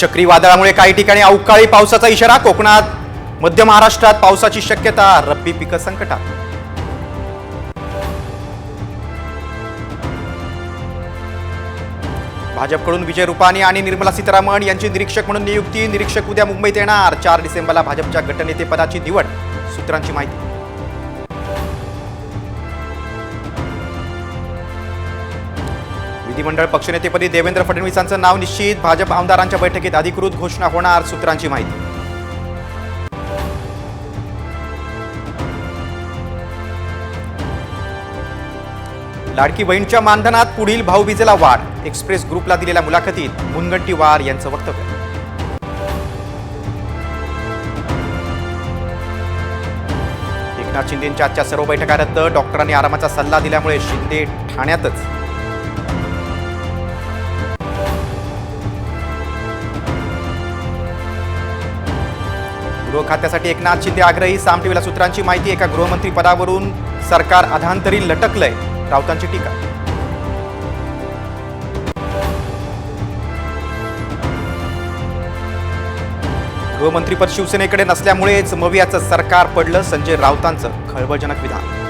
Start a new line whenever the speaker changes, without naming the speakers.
चक्रीवादळामुळे काही ठिकाणी अवकाळी पावसाचा इशारा. कोकणात मध्य महाराष्ट्रात पावसाची शक्यता. रब्बी पिकं संकटात. भाजपकडून विजय रुपाणी आणि निर्मला सीतारामन यांची निरीक्षक म्हणून नियुक्ती. निरीक्षक उद्या मुंबईत येणार. 4 डिसेंबरला भाजपच्या गटनेतेपदाची निवड. सूत्रांची माहिती. विधिमंडळ पक्षनेतेपदी देवेंद्र फडणवीसांचं नाव निश्चित. भाजप आमदारांच्या बैठकीत अधिकृत घोषणा होणार. सूत्रांची माहिती. लाडकी बहीणच्या मानधनात पुढील भाऊबीजेला वाढ. एक्सप्रेस ग्रुपला दिलेल्या मुलाखतीत मुनगंटीवार यांचं वक्तव्य. एकनाथ शिंदेंच्या आजच्या सर्व बैठका रद्द. डॉक्टरांनी आरामाचा सल्ला दिल्यामुळे शिंदे ठाण्यातच. गृह खात्यासाठी एकनाथ शिंदे आग्रही. साम टीव्हीला सूत्रांची माहिती. एका गृहमंत्री पदावरून सरकार अधांतरी लटकलंय. राऊतांची टीका. गृहमंत्रीपद शिवसेनेकडे नसल्यामुळेच मवियाचं सरकार पडलं. संजय राऊतांचं खळबळजनक विधान.